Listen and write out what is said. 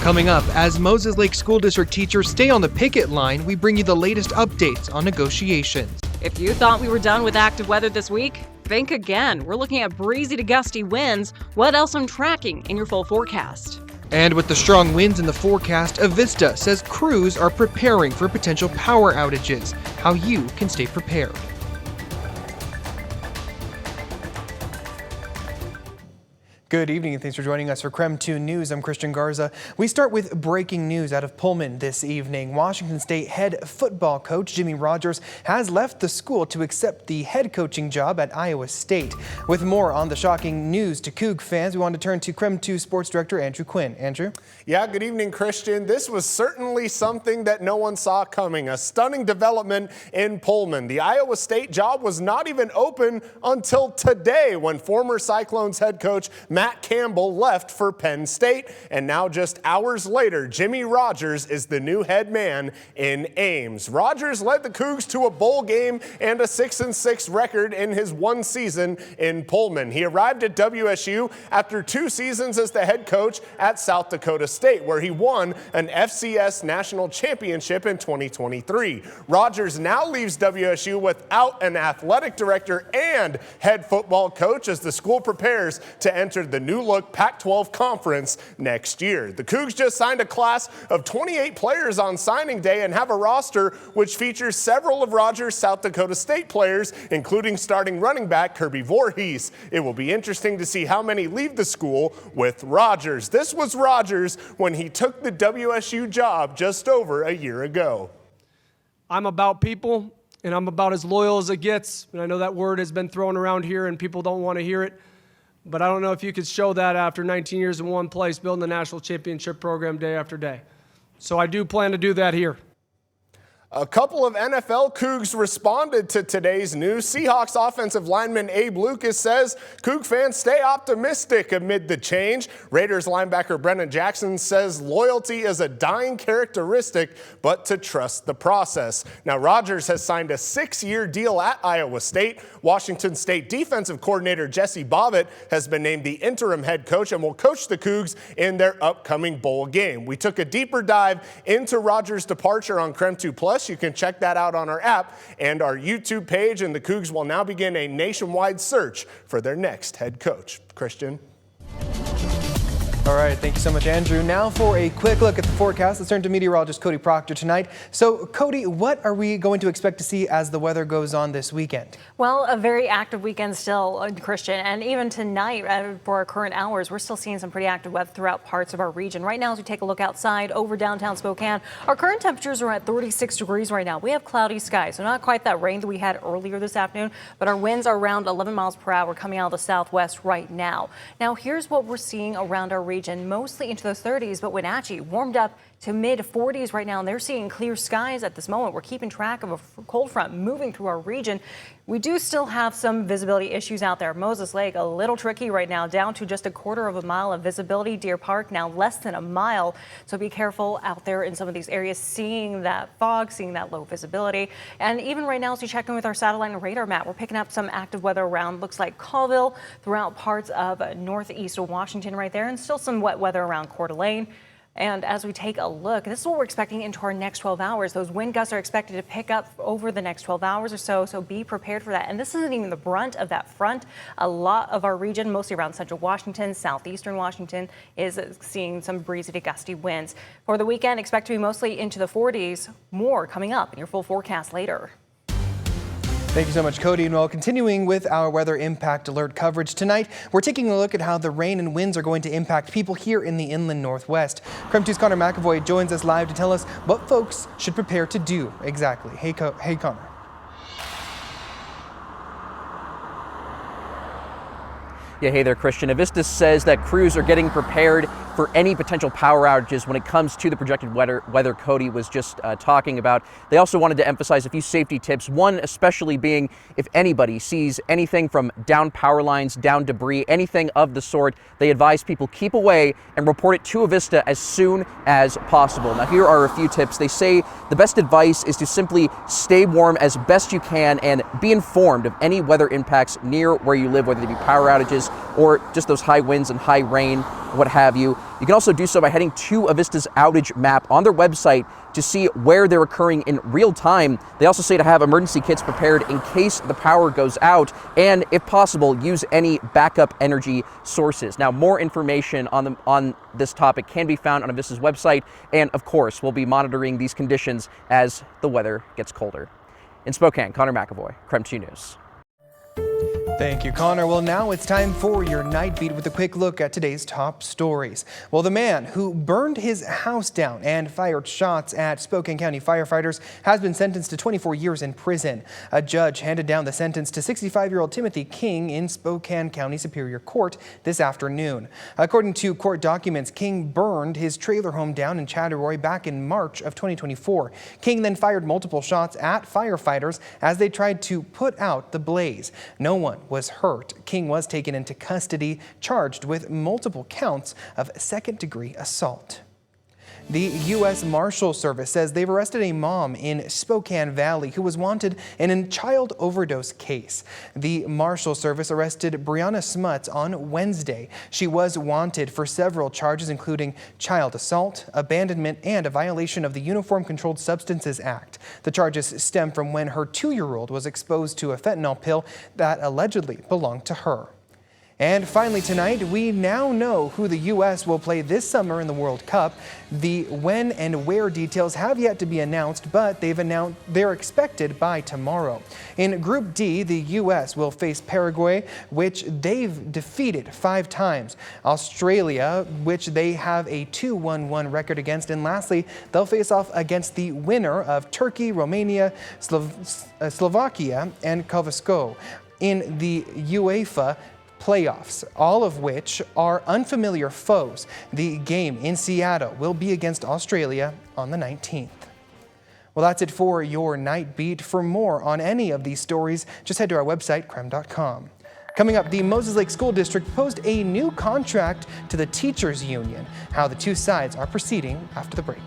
Coming up, as Moses Lake School District teachers stay on the picket line, we bring you the latest updates on negotiations. If you thought we were done with active weather this week, think again. We're looking at breezy to gusty winds. What else I'm tracking in your full forecast? And with the strong winds in the forecast, Avista says crews are preparing for potential power outages. How you can stay prepared. Good evening and thanks for joining us for KREM 2 News. I'm Christian Garza. We start with breaking news out of Pullman this evening. Washington State head football coach Jimmy Rogers has left the school to accept the head coaching job at Iowa State. With more on the shocking news to Coug fans, we want to turn to KREM 2 sports director Andrew Quinn. Andrew? Yeah, good evening, Christian. This was certainly something that no one saw coming. A stunning development in Pullman. The Iowa State job was not even open until today when former Cyclones head coach Matt Campbell left for Penn State, and now just hours later, Jimmy Rogers is the new head man in Ames. Rogers led the Cougs to a bowl game and a 6-6 record in his one season in Pullman. He arrived at WSU after 2 seasons as the head coach at South Dakota State, where he won an FCS national championship in 2023. Rogers now leaves WSU without an athletic director and head football coach as the school prepares to enter the new-look Pac-12 conference next year. The Cougs just signed a class of 28 players on signing day and have a roster which features several of Rogers' South Dakota State players, including starting running back Kirby Voorhees. It will be interesting to see how many leave the school with Rogers. This was Rogers when he took the WSU job just over a year ago. I'm about people, and I'm about as loyal as it gets. And I know that word has been thrown around here, and people don't want to hear it. But I don't know if you could show that after 19 years in one place, building the national championship program day after day. So I do plan to do that here. A couple of NFL Cougs responded to today's news. Seahawks offensive lineman Abe Lucas says Coug fans stay optimistic amid the change. Raiders linebacker Brennan Jackson says loyalty is a dying characteristic, but to trust the process. Now, Rogers has signed a 6-year deal at Iowa State. Washington State defensive coordinator Jesse Bobbitt has been named the interim head coach and will coach the Cougs in their upcoming bowl game. We took a deeper dive into Rogers' departure on KREM 2 Plus. You can check that out on our app and our YouTube page, and the Cougs will now begin a nationwide search for their next head coach. Christian? All right, thank you so much, Andrew. Now for a quick look at the forecast, let's turn to meteorologist Cody Proctor tonight. So, Cody, what are we going to expect to see as the weather goes on this weekend? Well, a very active weekend still, Christian, and even tonight for our current hours, we're still seeing some pretty active weather throughout parts of our region. Right now, as we take a look outside over downtown Spokane, our current temperatures are at 36 degrees right now. We have cloudy skies, so not quite that rain that we had earlier this afternoon, but our winds are around 11 miles per hour coming out of the southwest right now. Now, here's what we're seeing around our region, mostly into the 30s, but Wenatchee warmed up to mid 40s right now, and they're seeing clear skies at this moment. We're keeping track of a cold front moving through our region. We do still have some visibility issues out there. Moses Lake, a little tricky right now, down to just a quarter of a mile of visibility. Deer Park, now less than a mile. So be careful out there in some of these areas, seeing that fog, seeing that low visibility. And even right now, as we check in with our satellite and radar map, we're picking up some active weather around, looks like Colville, throughout parts of northeast of Washington right there, and still some wet weather around Coeur d'Alene. And as we take a look, this is what we're expecting into our next 12 hours. Those wind gusts are expected to pick up over the next 12 hours or so, so be prepared for that. And this isn't even the brunt of that front. A lot of our region, mostly around central Washington, southeastern Washington, is seeing some breezy to gusty winds. For the weekend, expect to be mostly into the 40s. More coming up in your full forecast later. Thank you so much, Cody. And while continuing with our weather impact alert coverage tonight, we're taking a look at how the rain and winds are going to impact people here in the inland northwest. KREM 2's Connor McAvoy joins us live to tell us what folks should prepare to do exactly. Hey, Connor. Yeah, hey there, Christian. Avista says that crews are getting prepared for any potential power outages when it comes to the projected weather Cody was just talking about. They also wanted to emphasize a few safety tips, one especially being if anybody sees anything from down power lines, down debris, anything of the sort, they advise people keep away and report it to Avista as soon as possible. Now, here are a few tips. They say the best advice is to simply stay warm as best you can and be informed of any weather impacts near where you live, whether they be power outages or just those high winds and high rain, what have you. You can also do so by heading to Avista's outage map on their website to see where they're occurring in real time. They also say to have emergency kits prepared in case the power goes out, and if possible, use any backup energy sources. Now, more information on this topic can be found on Avista's website, and of course, we'll be monitoring these conditions as the weather gets colder. In Spokane, Connor McAvoy, KREM 2 News. Thank you, Connor. Well, now it's time for your Night Beat with a quick look at today's top stories. Well, the man who burned his house down and fired shots at Spokane County firefighters has been sentenced to 24 years in prison. A judge handed down the sentence to 65-year-old Timothy King in Spokane County Superior Court this afternoon. According to court documents, King burned his trailer home down in Chattaroy back in March of 2024. King then fired multiple shots at firefighters as they tried to put out the blaze. No one was hurt. King was taken into custody, charged with multiple counts of second-degree assault. The U.S. Marshal Service says they've arrested a mom in Spokane Valley who was wanted in a child overdose case. The Marshal Service arrested Brianna Smuts on Wednesday. She was wanted for several charges, including child assault, abandonment, and a violation of the Uniform Controlled Substances Act. The charges stem from when her 2-year-old was exposed to a fentanyl pill that allegedly belonged to her. And finally tonight, we now know who the U.S. will play this summer in the World Cup. The when and where details have yet to be announced, but they're expected by tomorrow. In Group D, the U.S. will face Paraguay, which they've defeated 5 times, Australia, which they have a 2-1-1 record against, and lastly, they'll face off against the winner of Turkey, Romania, Slovakia, and Kosovo in the UEFA playoffs, all of which are unfamiliar foes. The game in Seattle will be against Australia on the 19th. Well, that's it for your Night Beat. For more on any of these stories, just head to our website, KREM.com. Coming up, the Moses Lake School District proposed a new contract to the teachers union. How the two sides are proceeding after the break.